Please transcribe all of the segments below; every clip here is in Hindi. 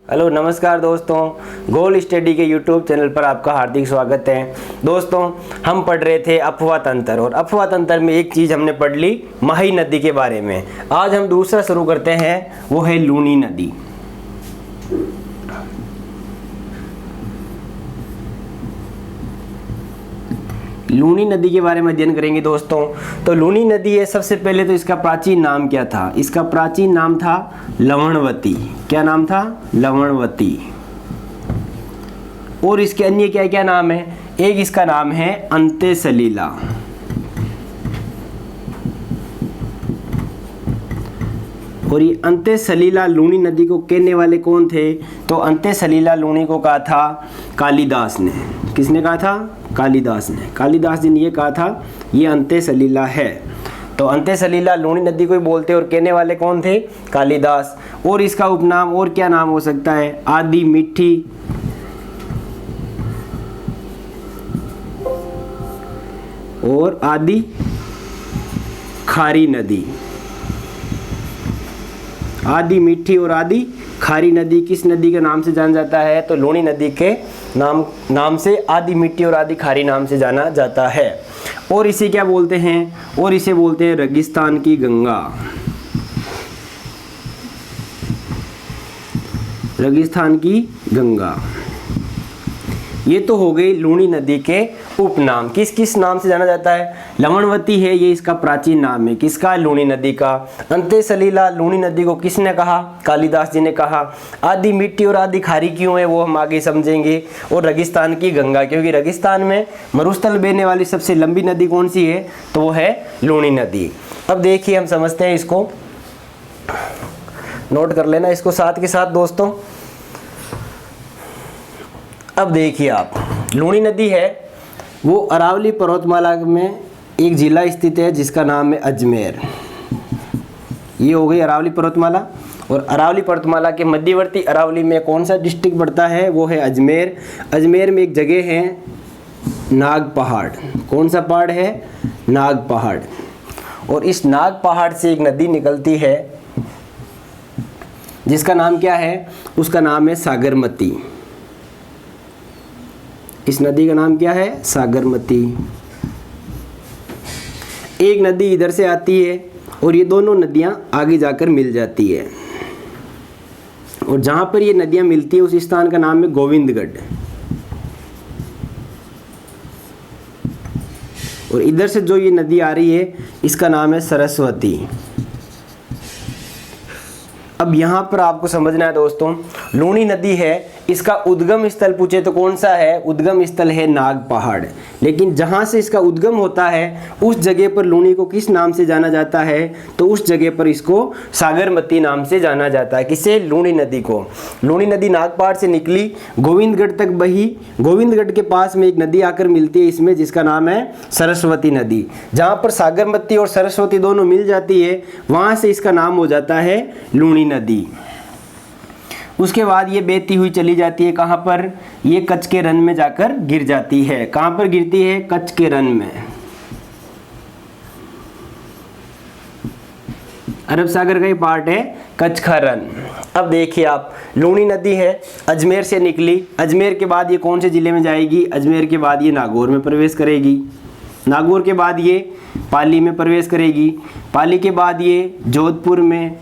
हेलो नमस्कार दोस्तों, गोल स्टडी के यूट्यूब चैनल पर आपका हार्दिक स्वागत है। दोस्तों, हम पढ़ रहे थे अफवाह तंत्र और अफवाह तंत्र में एक चीज़ हमने पढ़ ली माही नदी के बारे में। आज हम दूसरा शुरू करते हैं, वो है लूनी नदी। लूनी नदी के बारे में अध्ययन करेंगे दोस्तों। तो लूनी नदी है, सबसे पहले तो इसका प्राचीन नाम क्या था? इसका प्राचीन नाम था लवणवती। क्या नाम था? लवणवती। और इसके अन्य क्या क्या नाम है? एक इसका नाम है अंत्य सलीला। और ये अंत्य सलीला लूनी नदी को कहने वाले कौन थे? तो अंत्य सलीला लूनी को कहा था कालिदास ने। किसने कहा था? कालिदास ने। कालिदास जी ने ये कहा था ये अंत्य सलीला है। तो अंत्य सलीला लूनी नदी को ही बोलते और कहने वाले कौन थे? कालिदास। और इसका उपनाम और क्या नाम हो सकता है? आदि मीठी, और आदि खारी नदी। आदि मीठी और आदि खारी नदी किस नदी के नाम से जाना जाता है? तो लूनी नदी के नाम से आदि मीठी और आदि खारी नाम से जाना जाता है। और इसे क्या बोलते हैं? और इसे बोलते हैं रेगिस्तान की गंगा। रेगिस्तान की गंगा। ये तो हो गई लूनी नदी के उपनाम। किस किस नाम से जाना जाता है? लवणवती है, ये इसका प्राचीन नाम है। किसका? लूनी नदी का। अंत्य सलीला लूनी नदी को किसने कहा? कालिदास जी ने कहा। आदि मीठी और आदि खारी क्यों है वो हम आगे समझेंगे। और रेगिस्तान की गंगा, क्योंकि रेगिस्तान में मरुस्थल बहने वाली सबसे लंबी नदी कौन सी है? तो वो है लूनी नदी। अब देखिए हम समझते हैं, इसको नोट कर लेना इसको साथ के साथ दोस्तों। अब देखिए आप, लूनी नदी है वो अरावली पर्वतमाला में एक जिला स्थित है जिसका नाम है अजमेर। ये हो गई अरावली पर्वतमाला। और अरावली पर्वतमाला के मध्यवर्ती अरावली में कौन सा डिस्ट्रिक्ट पड़ता है? वो है अजमेर। अजमेर में एक जगह है नाग पहाड़। कौन सा पहाड़ है? नाग पहाड़। और इस नाग पहाड़ से एक नदी निकलती है जिसका नाम क्या है? उसका नाम है सागरमती। इस नदी का नाम क्या है? सागरमती। एक नदी इधर से आती है और ये दोनों नदियां आगे जाकर मिल जाती है। और जहां पर ये नदियां मिलती है उस स्थान का नाम है गोविंदगढ़। और इधर से जो ये नदी आ रही है इसका नाम है सरस्वती। अब यहाँ पर आपको समझना है दोस्तों, लूनी नदी है, इसका उद्गम स्थल पूछे तो कौन सा है? उद्गम स्थल है नाग पहाड़। लेकिन जहाँ से इसका उद्गम होता है उस जगह पर लूनी को किस नाम से जाना जाता है? तो उस जगह पर इसको सागरमती नाम से जाना जाता है। किसे? लूनी नदी को। लूनी नदी नाग पहाड़ से निकली, गोविंदगढ़ तक बही। गोविंदगढ़ के पास में एक नदी आकर मिलती है इसमें, जिसका नाम है सरस्वती नदी। जहाँ पर सागरमती और सरस्वती दोनों मिल जाती है वहाँ से इसका नाम हो जाता है लूनी नदी। उसके बाद ये बहती हुई चली जाती है कहाँ पर? ये कच्छ के रन में जाकर गिर जाती है। कहाँ पर गिरती है? कच्छ के रन में। अरब सागर का ही पार्ट है कच्छ का रन। अब देखिए आप, लूनी नदी है, अजमेर से निकली। अजमेर के बाद ये कौन से जिले में जाएगी? अजमेर के बाद ये नागौर में प्रवेश करेगी। नागौर के बाद ये पाली में प्रवेश करेगी। पाली के बाद ये जोधपुर में।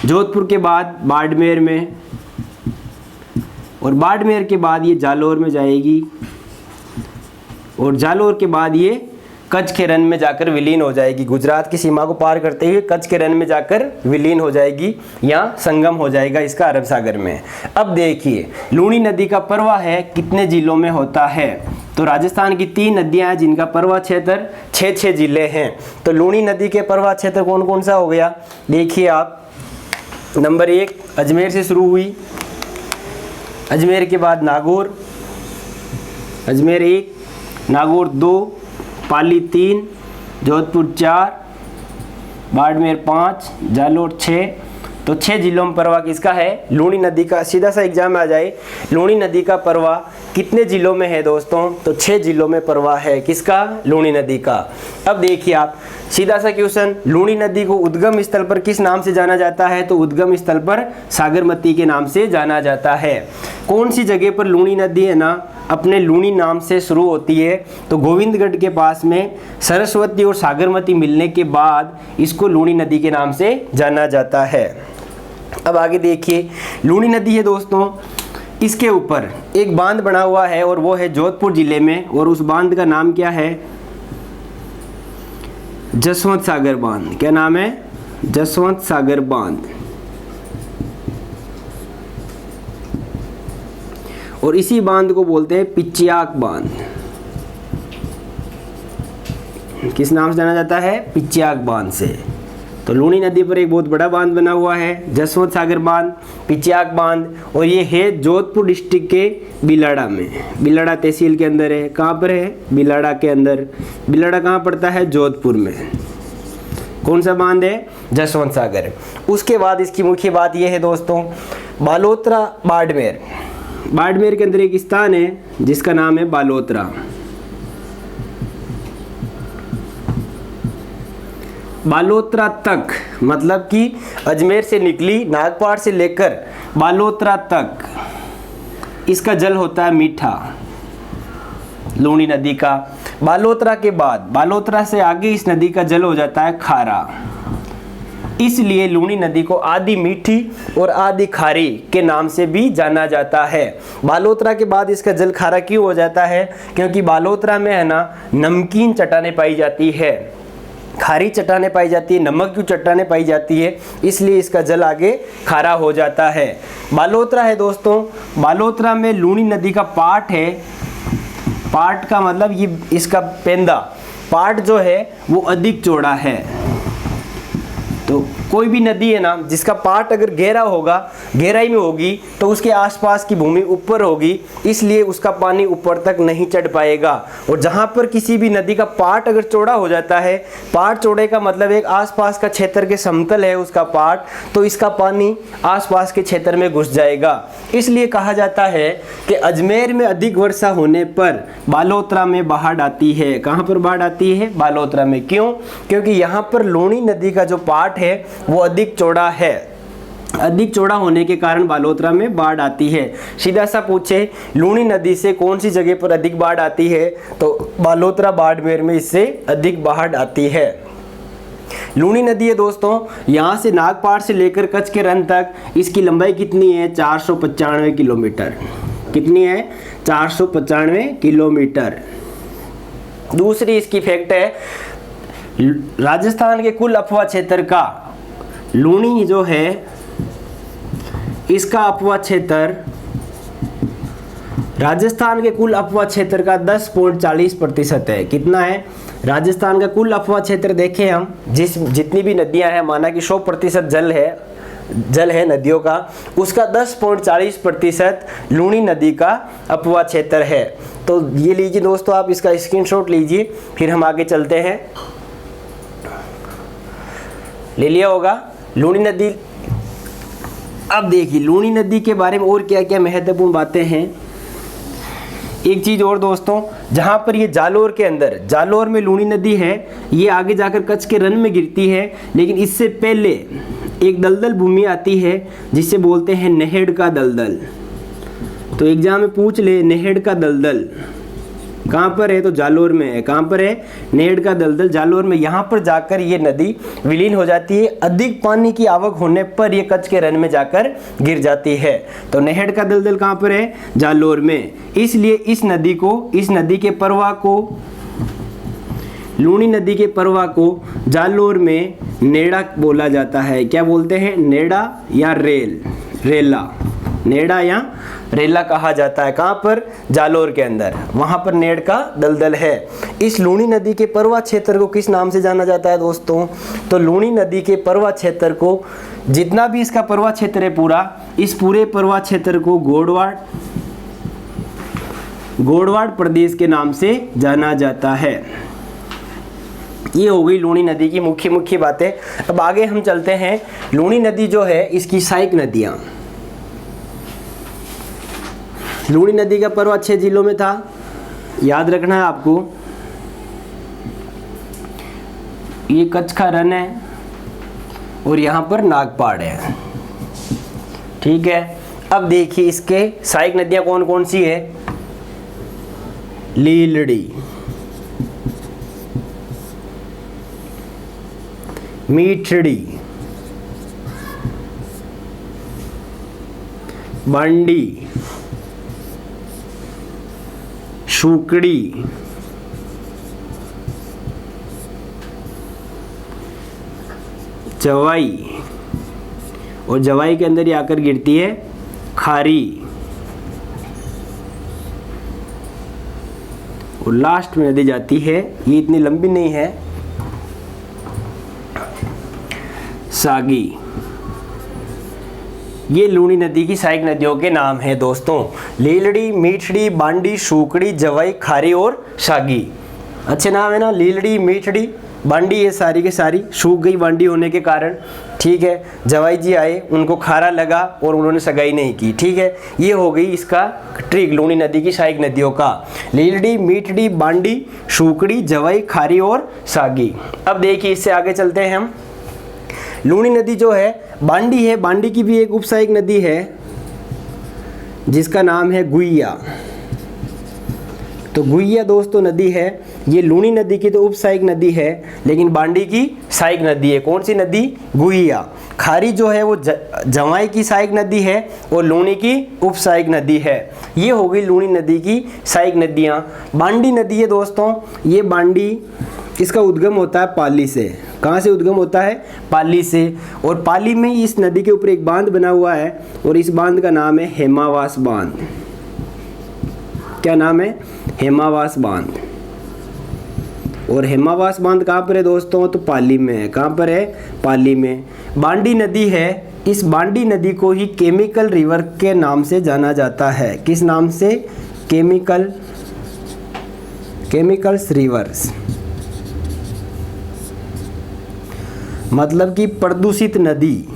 जोधपुर के बाद बाड़मेर में। और बाड़मेर के बाद ये जालौर में जाएगी। और जालौर के बाद ये कच्छ के रन में जाकर विलीन हो जाएगी। गुजरात की सीमा को पार करते हुए कच्छ के रन में जाकर विलीन हो जाएगी, यहाँ संगम हो जाएगा इसका अरब सागर में। अब देखिए, लूनी नदी का प्रवाह है कितने जिलों में होता है? तो राजस्थान की 3 नदियां हैं जिनका प्रवाह क्षेत्र 6 जिले हैं। तो लूनी नदी के प्रवाह क्षेत्र कौन कौन सा हो गया? देखिए आप, नंबर 1 अजमेर से शुरू हुई। अजमेर के बाद नागौर। अजमेर 1, नागौर 2, पाली 3, जोधपुर 4, बाड़मेर 5, जालौर 6। तो 6 जिलों में प्रवाह किसका है? लूनी नदी का। सीधा सा एग्जाम में आ जाए, लूनी नदी का प्रवाह कितने जिलों में है दोस्तों? तो 6 जिलों में प्रवाह है। किसका? लूनी नदी का। अब देखिए आप, सीधा सा क्वेश्चन, लूणी नदी को उद्गम स्थल पर किस नाम से जाना जाता है? तो उद्गम स्थल पर सागरमती के नाम से जाना जाता है। कौन सी जगह पर लूणी नदी है ना अपने लूणी नाम से शुरू होती है? तो गोविंदगढ़ के पास में सरस्वती और सागरमती मिलने के बाद इसको लूणी नदी के नाम से जाना जाता है। अब आगे देखिए, लूणी नदी है दोस्तों, इसके ऊपर एक बांध बना हुआ है और वो है जोधपुर जिले में, और उस बांध का नाम क्या है? जसवंत सागर बांध। क्या नाम है? जसवंत सागर बांध। और इसी बांध को बोलते हैं पिच्चियाक बांध। किस नाम से जाना जाता है? पिच्चियाक बांध से। तो लूणी नदी पर एक बहुत बड़ा बांध बना हुआ है, जसवंत सागर बांध, पिच्चियाक बांध, और ये है जोधपुर डिस्ट्रिक्ट के बिलाड़ा में। बिलाड़ा तहसील के अंदर है। कहाँ पर है? बिलाड़ा के अंदर। बिलाड़ा कहाँ पड़ता है? जोधपुर में। कौन सा बांध है? जसवंत सागर। उसके बाद इसकी मुख्य बात यह है दोस्तों, बालोतरा बाड़मेर। बाड़मेर के अंदर एक स्थान है जिसका नाम है बालोतरा। बालोतरा तक मतलब कि अजमेर से निकली नागपाड़ से लेकर बालोतरा तक इसका जल होता है मीठा, लूणी नदी का। बालोतरा के बाद, बालोतरा से आगे इस नदी का जल हो जाता है खारा। इसलिए लूणी नदी को आधी मीठी और आधी खारी के नाम से भी जाना जाता है। बालोतरा के बाद इसका जल खारा क्यों हो जाता है? क्योंकि बालोतरा में है ना नमकीन चट्टानें पाई जाती है, खारी चट्टानें पाई जाती है, नमक की चट्टानें पाई जाती है, इसलिए इसका जल आगे खारा हो जाता है। बालोतरा है दोस्तों, बालोतरा में लूणी नदी का पाट है। पाट का मतलब ये इसका पेंदा, पाट जो है वो अधिक चौड़ा है। तो कोई भी नदी है ना जिसका पाट अगर गहरा होगा, गहराई में होगी, तो उसके आसपास की भूमि ऊपर होगी, इसलिए उसका पानी ऊपर तक नहीं चढ़ पाएगा। और जहाँ पर किसी भी नदी का पाट अगर चौड़ा हो जाता है, पाट चौड़े का मतलब एक आसपास का क्षेत्र के समतल है उसका पाट, तो इसका पानी आसपास के क्षेत्र में घुस जाएगा। इसलिए कहा जाता है कि अजमेर में अधिक वर्षा होने पर बालोतरा में बाढ़ आती है। कहाँ पर बाढ़ आती है? बालोतरा में। क्यों? क्योंकि यहाँ पर लूणी नदी का जो पाट है वो अधिक चौड़ा है। अधिक चौड़ा होने के कारण बालोतरा में बाढ़ आती है। सीधा सा पूछे लूणी नदी से कौन सी जगह पर अधिक बाढ़ आती है? तो बालोतरा बाड़मेर में इससे अधिक बाढ़ आती है। लूणी नदी है दोस्तों, यहाँ से नागपाड़ से लेकर कच्छ के रन तक इसकी लंबाई कितनी है? 495 किलोमीटर। कितनी है? 495 किलोमीटर। दूसरी इसकी फैक्ट है, राजस्थान के कुल अपवा क्षेत्र का लूणी जो है इसका अपवा क्षेत्र राजस्थान के कुल अपवा क्षेत्र का 10.40% है। कितना है? राजस्थान का कुल अपवा क्षेत्र देखें हम, जितनी भी नदियां हैं, माना कि 100% जल है नदियों का, उसका 10.40% लूणी नदी का अपवा क्षेत्र है। तो ये लीजिए दोस्तों, आप इसका स्क्रीनशॉट लीजिए, फिर हम आगे चलते हैं। ले लिया होगा लूणी नदी। अब देखिए लूणी नदी के बारे में और क्या क्या महत्वपूर्ण बातें हैं। एक चीज़ और दोस्तों, जहाँ पर ये जालोर के अंदर, जालोर में लूणी नदी है, ये आगे जाकर कच्छ के रन में गिरती है, लेकिन इससे पहले एक दलदल भूमि आती है जिसे बोलते हैं नहेड़ का दलदल। तो एग्जाम में पूछ ले, नहेड़ का दलदल कहाँ पर है? तो जालोर में है। कहाँ पर है? नहेड़ का दलदल जालोर में। यहाँ पर जाकर ये नदी विलीन हो जाती है। अधिक पानी की आवक होने पर ये कच्छ के रन में जाकर गिर जाती है। तो नहेड़ का दलदल कहाँ पर है? जालोर में। इसलिए इस नदी के प्रवाह को, लूणी नदी के प्रवाह को जालोर में नेड़ा बोला जाता है। क्या बोलते हैं? नेड़ा या रेला, नेड़ा या रेला कहा जाता है। कहाँ पर? जालोर के अंदर, वहाँ पर नेड़ का दलदल है। इस लूणी नदी के प्रवाह क्षेत्र को किस नाम से जाना जाता है दोस्तों? तो लूणी नदी के प्रवाह क्षेत्र को, जितना भी इसका प्रवाह क्षेत्र है पूरा, इस पूरे प्रवाह क्षेत्र को गोड़वाड़ प्रदेश के नाम से जाना जाता है। ये हो गई लूणी नदी की मुख्य बातें। अब आगे हम चलते हैं। लूणी नदी जो है इसकी सहायक नदियाँ। लूणी नदी का प्रवाह 6 जिलों में था, याद रखना है आपको। ये कच्छ का रण है और यहाँ पर नागपाड़ है। ठीक है, अब देखिए इसके सहायक नदियाँ कौन कौन सी है। लीलड़ी, मीठड़ी, बांडी, शुकड़ी, जवाई, और जवाई के अंदर ही आकर गिरती है खारी, और लास्ट में नदी जाती है, ये इतनी लंबी नहीं है, सागी। ये लूनी नदी की सहायक नदियों के नाम हैं दोस्तों। लीलड़ी, मीठड़ी, बांडी, शुकड़ी, जवाई, खारी और सागी। अच्छे नाम है ना, लीलड़ी, मीठड़ी, बांडी, ये सारी की सारी सूख गई बांडी होने के कारण। ठीक है, जवाई जी आए, उनको खारा लगा और उन्होंने सगाई नहीं की। ठीक है, ये हो गई इसका ट्रिक लूनी नदी की सहायक नदियों का। लीलड़ी, मीठड़ी, बांडी, शुकड़ी, जवाई, खारी और सागी। अब देखिए इससे आगे चलते हैं हम। लूनी नदी जो है बांडी है, बांडी की भी एक उपसहायक नदी है जिसका नाम है गुइया। तो गुइया दोस्तों नदी है, ये लूनी नदी की तो उपसहायक नदी है, लेकिन बांडी की सहायक नदी है। कौन सी नदी? गुइया। खारी जो है वो जवाई की सहायक नदी है और लूनी की उपसहायक नदी है। ये हो गई लूनी नदी की सहायक नदियाँ। बांडी नदी है दोस्तों, ये बांडी इसका उद्गम होता है पाली से। कहाँ से उद्गम होता है? पाली से। और पाली में इस नदी के ऊपर एक बांध बना हुआ है और इस बांध का नाम है हेमावास बांध। क्या नाम है? हेमावास बांध। और हेमावास बांध कहाँ पर है दोस्तों? तो पाली में है। कहाँ पर है? पाली में। बांडी नदी है, इस बांडी नदी को ही केमिकल रिवर के नाम से जाना जाता है। किस नाम से? केमिकल्स रिवर्स, मतलब कि प्रदूषित नदी।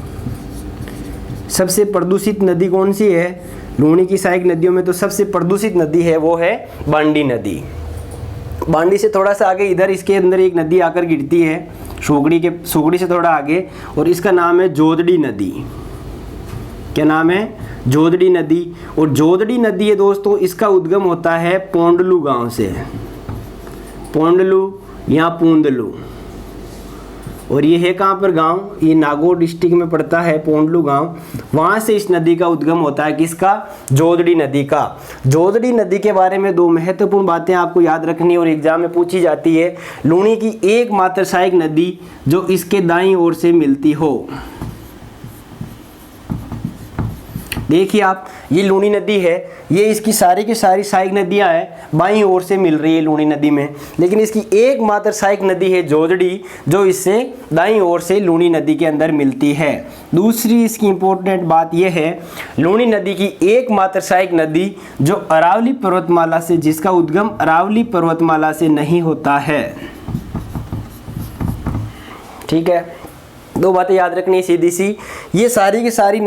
सबसे प्रदूषित नदी कौन सी है? लूनी की सहायक नदियों में तो सबसे प्रदूषित नदी है वो है बांडी नदी। बांडी से थोड़ा सा आगे इधर इसके अंदर एक नदी आकर गिरती है सुगड़ी से थोड़ा आगे, और इसका नाम है जोदड़ी नदी। क्या नाम है? जोदड़ी नदी। और जोदड़ी नदी है दोस्तों, इसका उद्गम होता है पोंडलू गांव से। पोंडलू या पूंदलू। और ये है कहाँ पर गांव? ये नागौर डिस्ट्रिक्ट में पड़ता है पोंडलू गांव। वहाँ से इस नदी का उद्गम होता है। किसका? जोदड़ी नदी का। जोदड़ी नदी के बारे में दो महत्वपूर्ण बातें आपको याद रखनी और एग्जाम में पूछी जाती है। लूनी की एकमात्र सहायक नदी जो इसके दाईं ओर से मिलती हो। देखिए आप, ये लूनी नदी है, ये इसकी सारी की सारी सहायक नदियां हैं, बाईं ओर से मिल रही है लूनी नदी में, लेकिन इसकी एकमात्र सहायक नदी है जोदड़ी, जो इससे दाईं ओर से लूनी नदी के अंदर मिलती है। दूसरी इसकी इंपॉर्टेंट बात यह है, लूनी नदी की एकमात्र सहायक नदी जो अरावली पर्वतमाला से, जिसका उद्गम अरावली पर्वतमाला से नहीं होता है। ठीक है, दो बातें याद रखनी है सीधी सी। ये सारी की सारी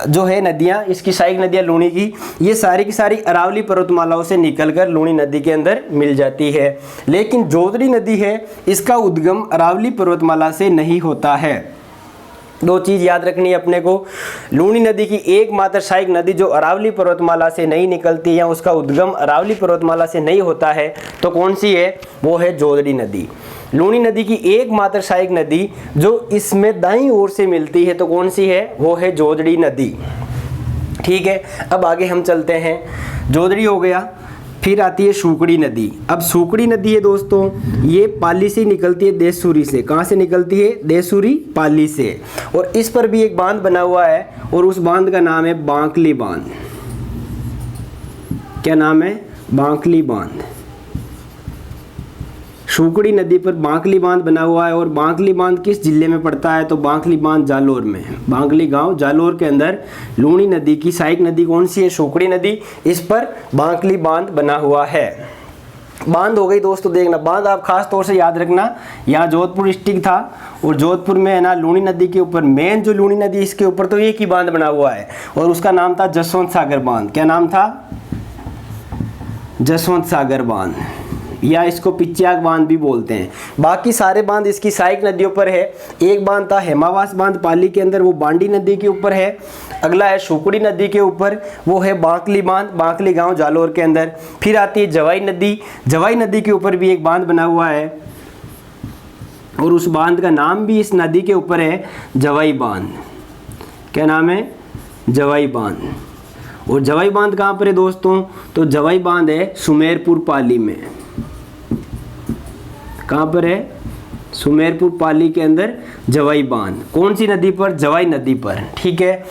जो है नदियाँ, इसकी सहायक नदियाँ लूनी की, ये सारी की सारी अरावली पर्वतमालाओं से निकलकर लूनी नदी के अंदर मिल जाती है। लेकिन जोदड़ी नदी है, इसका उद्गम अरावली पर्वतमाला से नहीं होता है। दो चीज़ याद रखनी है अपने को। लूनी नदी की एकमात्र सहायक नदी जो अरावली पर्वतमाला से नहीं निकलती या उसका उद्गम अरावली पर्वतमाला से नहीं होता है, तो कौन सी है? वो है जोदड़ी नदी। लूनी नदी की एकमात्र सहायक नदी जो इसमें दाईं ओर से मिलती है, तो कौन सी है? वो है जोदड़ी नदी। ठीक है, अब आगे हम चलते हैं। जोदड़ी हो गया, फिर आती है शुकड़ी नदी। अब शुकड़ी नदी है दोस्तों, ये पाली से निकलती है, देशसूरी से। कहाँ से निकलती है? देशसूरी, पाली से। और इस पर भी एक बांध बना हुआ है और उस बांध का नाम है बांकली बांध। क्या नाम है? बांकली बांध। शुकड़ी नदी पर बांकली बांध बना हुआ है। और बांकली बांध किस जिले में पड़ता है? तो बांकली बांध जालोर में। बांकली गांव जालोर के अंदर लूनी नदी की सहायक नदी कौन सी है? शुकड़ी नदी। इस पर बांकली बांध बना हुआ है। बांध हो गई दोस्तों, देखना बांध आप खास तौर से याद रखना। यहाँ जोधपुर डिस्ट्रिक्ट था और जोधपुर में है ना लूनी नदी के ऊपर, मेन जो लूनी नदी इसके ऊपर तो एक ही बांध बना हुआ है और उसका नाम था जसवंत सागर बांध। क्या नाम था? जसवंत सागर बांध। या इसको पिच्याक बांध भी बोलते हैं। बाकी सारे बांध इसकी सहायक नदियों पर है। एक बांध था हेमावास बांध पाली के अंदर, वो बांडी नदी के ऊपर है। अगला है शुकड़ी नदी के ऊपर, वो है बांकली बांध, बांकली गांव जालोर के अंदर। फिर आती है जवाई नदी, जवाई नदी के ऊपर भी एक बांध बना हुआ है और उस बांध का नाम भी इस नदी के ऊपर है, जवाई बांध। क्या नाम है? जवाई बांध। और जवाई बांध कहाँ पर है दोस्तों? तो जवाई बांध है सुमेरपुर पाली में। कहाँ पर है? सुमेरपुर पाली के अंदर जवाई बांध। कौन सी नदी पर? जवाई नदी पर। ठीक है,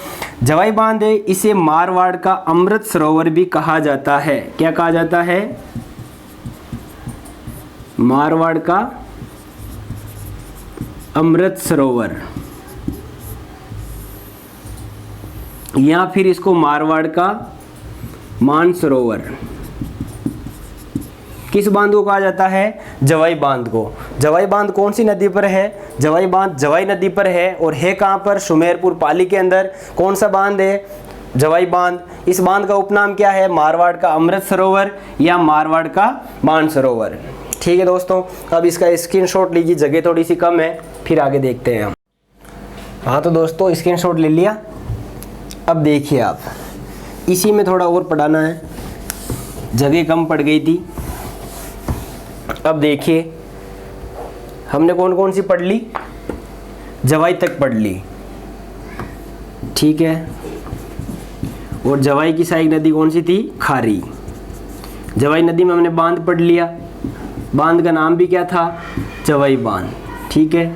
जवाई बांध है, इसे मारवाड़ का अमृत सरोवर भी कहा जाता है। क्या कहा जाता है? मारवाड़ का अमृत सरोवर, या फिर इसको मारवाड़ का मान सरोवर। किस बांध को कहा जाता है? जवाई बांध को। जवाई बांध कौन सी नदी पर है? जवाई बांध जवाई नदी पर है और है कहाँ पर? सुमेरपुर पाली के अंदर। कौन सा बांध है? जवाई बांध। इस बांध का उपनाम क्या है? मारवाड़ का अमृत सरोवर या मारवाड़ का मान सरोवर। ठीक है दोस्तों, अब इसका स्क्रीनशॉट लीजिए, जगह थोड़ी सी कम है, फिर आगे देखते हैं हम। हाँ तो दोस्तों स्क्रीनशॉट ले लिया। अब देखिए आप, इसी में थोड़ा और पढ़ाना है, जगह कम पड़ गई थी। अब देखिए हमने कौन कौन सी पढ़ ली? जवाई तक पढ़ ली। ठीक है, और जवाई की सहायक नदी कौन सी थी? खारी। जवाई नदी में हमने बांध पढ़ लिया, बांध का नाम भी क्या था? जवाई बांध। ठीक है,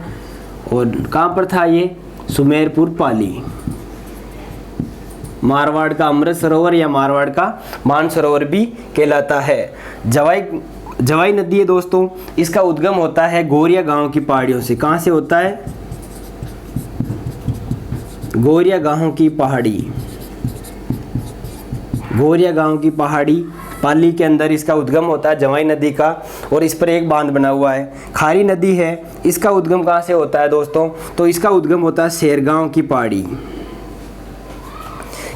और कहाँ पर था ये? सुमेरपुर पाली। मारवाड़ का अमृत सरोवर या मारवाड़ का मान सरोवर भी कहलाता है। जवाई नदी है दोस्तों, इसका उद्गम होता है गोरिया गांव की पहाड़ियों से। कहाँ से होता है? गोरिया गांव की पहाड़ी। गोरिया गांव की पहाड़ी पाली के अंदर इसका उद्गम होता है जवाई नदी का, और इस पर एक बांध बना हुआ है। खारी नदी है, इसका उद्गम कहाँ से होता है दोस्तों? तो इसका उद्गम होता है शेरगांव की पहाड़ी।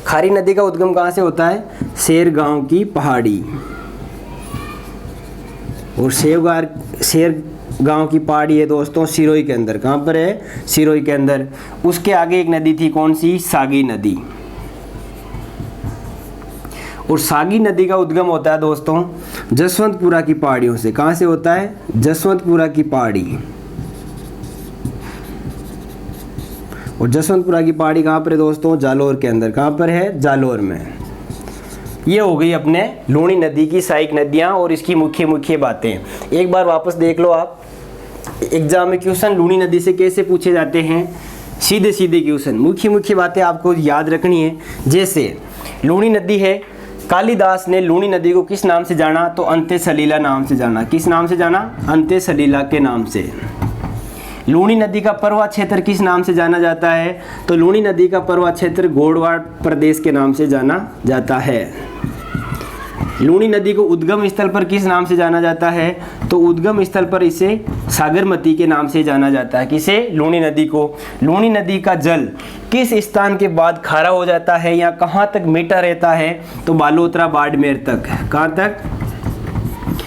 खारी नदी का उद्गम कहाँ से होता है? शेरगांव की पहाड़ी। और शेरगांव की पहाड़ी है दोस्तों सिरोही के अंदर। कहाँ पर है? सिरोही के अंदर। उसके आगे एक नदी थी, कौन सी? सागी नदी। और सागी नदी का उद्गम होता है दोस्तों जसवंतपुरा की पहाड़ियों से। कहाँ से होता है? जसवंतपुरा की पहाड़ी। और जसवंतपुरा की पहाड़ी कहाँ पर है दोस्तों? जालोर के अंदर। कहाँ पर है? जालोर में। ये हो गई अपने लूणी नदी की सहायक नदियाँ और इसकी मुख्य मुख्य बातें। एक बार वापस देख लो आप, एग्जाम में क्वेश्चन लूणी नदी से कैसे पूछे जाते हैं, सीधे सीधे क्वेश्चन। मुख्य मुख्य बातें आपको याद रखनी है। जैसे लूणी नदी है, कालिदास ने लूणी नदी को किस नाम से जाना? तो अंत्य सलीला नाम से जाना। किस नाम से जाना? अंत्य सलीला के नाम से। लूणी नदी का परवा क्षेत्र किस नाम से जाना जाता है? तो लूणी नदी का परवा क्षेत्र गोड़वाड़ प्रदेश के नाम से जाना जाता है। लूणी नदी को उद्गम स्थल पर किस नाम से जाना जाता है? तो उद्गम स्थल पर इसे सागरमती के नाम से जाना जाता है। किसे? लूणी नदी को। लूणी नदी का जल किस स्थान के बाद खारा हो जाता है या कहाँ तक मीठा रहता है? तो बालोतरा बाड़मेर तक। कहाँ तक?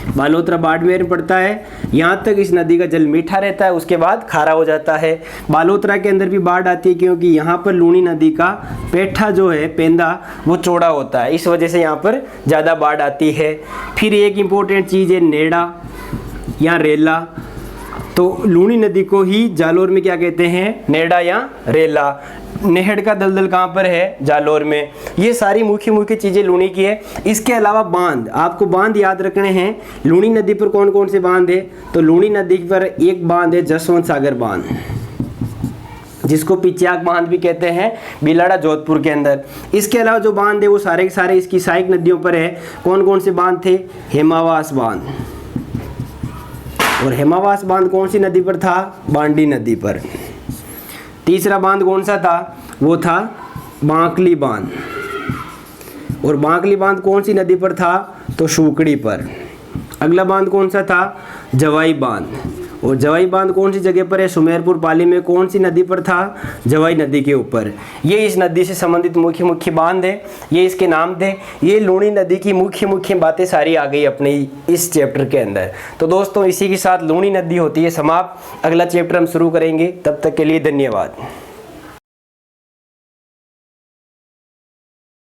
बालोतरा बाड़मेर पड़ता है, यहाँ तक इस नदी का जल मीठा रहता है, उसके बाद खारा हो जाता है। बालोतरा के अंदर भी बाढ़ आती है क्योंकि यहाँ पर लूणी नदी का पेठा जो है, पेंदा, वो चौड़ा होता है, इस वजह से यहाँ पर ज़्यादा बाढ़ आती है। फिर एक इम्पोर्टेंट चीज़ है नेड़ा या रेला। तो लूणी नदी को ही जालोर में क्या कहते हैं? नेड़ा या रेला। नेहड़ का दलदल कहाँ पर है? जालोर में। ये सारी मुख्य मुख्य चीज़ें लूणी की है। इसके अलावा बांध, आपको बांध याद रखने हैं। लूणी नदी पर कौन कौन से बांध है? तो लूणी नदी पर एक बांध है जसवंत सागर बांध, जिसको पिच्याक बांध भी कहते हैं, बिलाड़ा जोधपुर के अंदर। इसके अलावा जो बांध है वो सारे के सारे इसकी सहायक नदियों पर है। कौन कौन से बांध थे? हेमावास बांध। और हेमावास बांध कौन सी नदी पर था? बांडी नदी पर। तीसरा बांध कौन सा था? वो था बांकली बांध। और बांकली बांध कौन सी नदी पर था? तो शुकड़ी पर। अगला बांध कौन सा था? जवाई बांध। और जवाई बांध कौन सी जगह पर है? सुमेरपुर पाली में। कौन सी नदी पर था? जवाई नदी के ऊपर। ये इस नदी से संबंधित मुख्य मुख्य बांध है, ये इसके नाम थे। ये लूणी नदी की मुख्य मुख्य बातें सारी आ गई अपने इस चैप्टर के अंदर। तो दोस्तों इसी के साथ लूणी नदी होती है समाप्त। अगला चैप्टर हम शुरू करेंगे, तब तक के लिए धन्यवाद।